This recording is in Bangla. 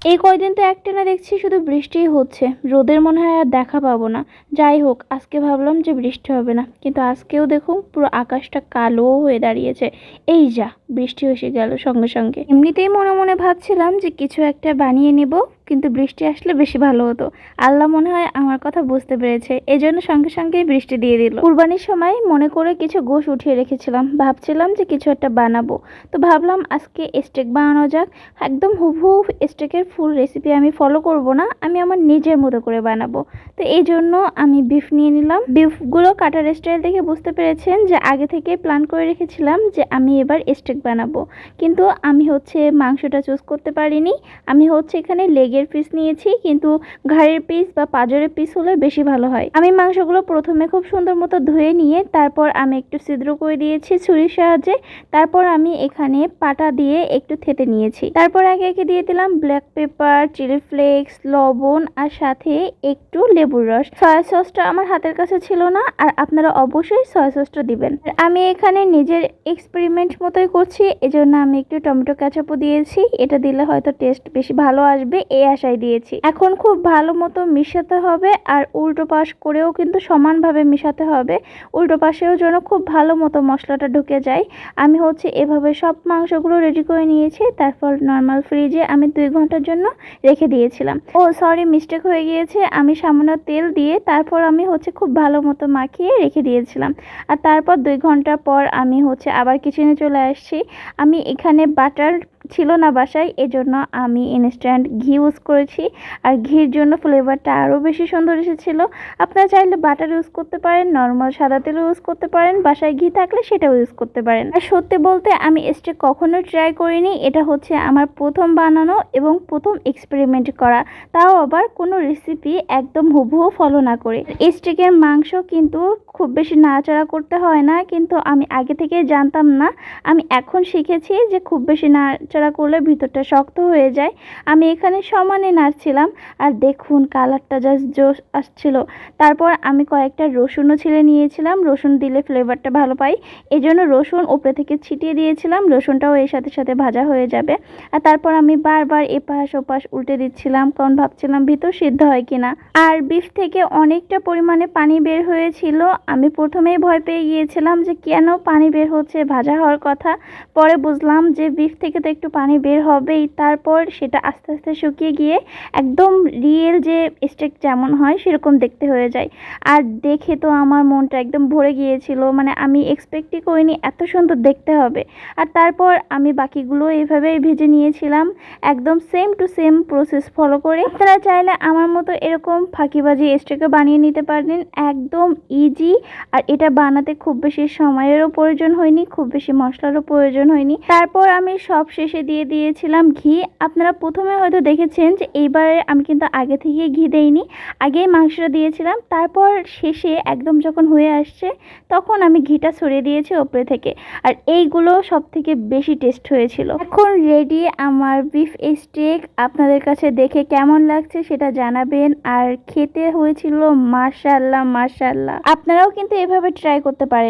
এই কয়দিন তো একটানা দেখছি শুধু বৃষ্টিই হচ্ছে, রোদের মনে হয় আর দেখা পাবো না। যাই হোক, আজকে ভাবলাম যে বৃষ্টি হবে না, কিন্তু আজকেও দেখুন পুরো আকাশটা কালো হয়ে দাঁড়িয়েছে। এই যা, বৃষ্টি এসে গেল সঙ্গে সঙ্গে। এমনিতেই মনে মনে ভাবছিলাম যে কিছু একটা বানিয়ে নেব, কিন্তু বৃষ্টি আসলে বেশি ভালো হতো। আল্লাহ মনে হয় আমার কথা বুঝতে পেরেছে, এজন্য সঙ্গে সঙ্গেই বৃষ্টি দিয়ে দিল। কুরবানির সময় মনে করে কিছু গোশ উঠিয়ে রেখেছিলাম, ভাবছিলাম যে কিছু একটা বানাবো। তো ভাবলাম আজকে স্টেক বানানো যাক। একদম হুবহু স্টেকের ফুল রেসিপি আমি ফলো করব না, আমি আমার নিজের মতো করে বানাবো। তো এই জন্য আমি বিফ নিয়ে নিলাম। বিফগুলো কাটার স্টাইল দেখে বুঝতে পেরেছেন যে আগে থেকে প্ল্যান করে রেখেছিলাম যে আমি এবার স্টেক বানাবো, কিন্তু আমি মাংসটা চুজ করতে পারিনি। আমি এখানে লেগের পিস নিয়েছি, কিন্তু ঘাড়ের পিস বা পাঁজরের পিস হলে বেশি ভালো হয়। আমি মাংসগুলো প্রথমে খুব সুন্দর মতো ধুয়ে নিয়ে তারপর আমি একটু ছিদ্র করে দিয়েছি ছুরির সাহায্যে। তারপর আমি এখানে পাটা দিয়ে একটু থেতে নিয়েছি। তারপর একে একে দিয়ে দিলাম ব্ল্যাক পেপার, চিলি ফ্লেক্স, লবণ আর সাথে একটু লেবুর রস। সয়া সসটা আমার হাতের কাছে ছিল না, আর আপনারা অবশ্যই সয়া সসটা দিবেন। আমি এখানে নিজের এক্সপেরিমেন্ট মতোই করছি, এজন্য আমি একটু টমেটো কেচাপও দিয়েছি। এটা দিলে হয়তো টেস্ট বেশি ভালো আসবে এই আশায় দিয়েছি। এখন খুব ভালো মতো মিশাতে হবে, আর উল্টো পাশ করেও কিন্তু সমানভাবে মিশাতে হবে। উল্টো পাশেও যেন খুব ভালো মতো মশলাটা ঢুকে যায়। আমি এভাবে সব মাংসগুলো রেডি করে নিয়েছি। তারপর নর্মাল ফ্রিজে আমি 2 ঘন্টার জন্য রেখে দিয়েছিলাম। ও সরি, মিস্টেক হয়ে গিয়েছে, আমি সামান্য তেল দিয়ে তারপর আমি খুব ভালো মতো মাখিয়ে রেখে দিয়েছিলাম। আর তারপর 2 ঘন্টা পর আমি আবার কিচেনে চলে আসছি। আমি এখানে বাটার ছিল না বাসায়, এজন্য আমি ইনস্ট্যান্ট ঘি ইউজ করেছি, আর ঘির জন্য ফ্লেভারটা আরও বেশি সুন্দর এসেছিল। আপনারা চাইলে বাটার ইউজ করতে পারেন, নর্মাল সাদা তেল ইউজ করতে পারেন, বাসায় ঘি থাকলে সেটাও ইউজ করতে পারেন। আর সত্যি বলতে আমি স্টেক কখনো ট্রাই করিনি, এটা আমার প্রথম বানানো এবং প্রথম এক্সপেরিমেন্ট করা, তাও আবার কোনো রেসিপি একদম হুবহু ফলো না করে। স্টেকের মাংস কিন্তু খুব বেশি নাড়াচাড়া করতে হয় না, কিন্তু আমি আগে থেকে জানতাম না। আমি এখন শিখেছি যে খুব বেশি নাড়াচাড়া করলে ভিতরটা শক্ত হয়ে যায়। আমি এখানে সমানে নাড়ছিলাম, আর দেখুন কালারটা জাস্ট জোশ আসছিল। তারপর আমি কয়েকটা রসুনও ছিলে নিয়েছিলাম, রসুন দিলে ফ্লেভারটা ভালো পাই, এই জন্য রসুন উপরে থেকে ছিটিয়ে দিয়েছিলাম। রসুনটাও এর সাথে সাথে ভাজা হয়ে যাবে। আর তারপর আমি বারবার এপাশ ওপাশ উল্টে দিচ্ছিলাম, কারণ ভাবছিলাম ভিতর সিদ্ধ হয় কিনা। আর বিফ থেকে অনেকটা পরিমাণে পানি বের হয়েছিল। আমি প্রথমেই ভয় পেয়ে গিয়েছিলাম যে কেন পানি বের হচ্ছে, ভাজা হওয়ার কথা। পরে বুঝলাম যে বিফ থেকে তো একটু পানি বের হবেই। তারপর সেটা আস্তে আস্তে শুকিয়ে গিয়ে একদম রিয়েল যে স্টেক যেমন হয় সেরকম দেখতে হয়ে যায়। আর দেখে তো আমার মনটা একদম ভরে গিয়েছিল, মানে আমি এক্সপেক্টই করিনি এত সুন্দর দেখতে হবে। আর তারপর আমি বাকিগুলো এইভাবেই ভেজে নিয়েছিলাম, একদম same to same process follow করে। আপনারা চাইলে আমার মতো এরকম ফাঁকিবাজি স্টেকও বানিয়ে নিতে পারেন, একদম ইজি। আর এটা বানাতে খুব বেশি সময়েরও প্রয়োজন হয়নি, খুব বেশি মশলারও প্রয়োজন হয়নি। তারপর আমি সব শেষে দিয়ে দিয়েছিলাম ঘি। আপনারা প্রথমে হয়তো দেখেছেন যে এইবারে আমি কিন্তু আগে থেকে ঘি দেইনি, আগেই মাংসটা দিয়েছিলাম। তারপর শেষে একদম যখন হয়ে আসছে তখন আমি ঘিটা ছড়িয়ে দিয়েছি ওপরে থেকে, আর এইগুলো সব থেকে বেশি টেস্ট হয়েছিল। এখন রেডি আমার বিফ স্টেক। আপনাদের কাছে দেখে কেমন লাগছে সেটা জানাবেন, আর খেতে হয়েছিল মাশাআল্লাহ মাশাআল্লাহ। আপনারাও কিন্তু এভাবে ট্রাই করতে পারেন।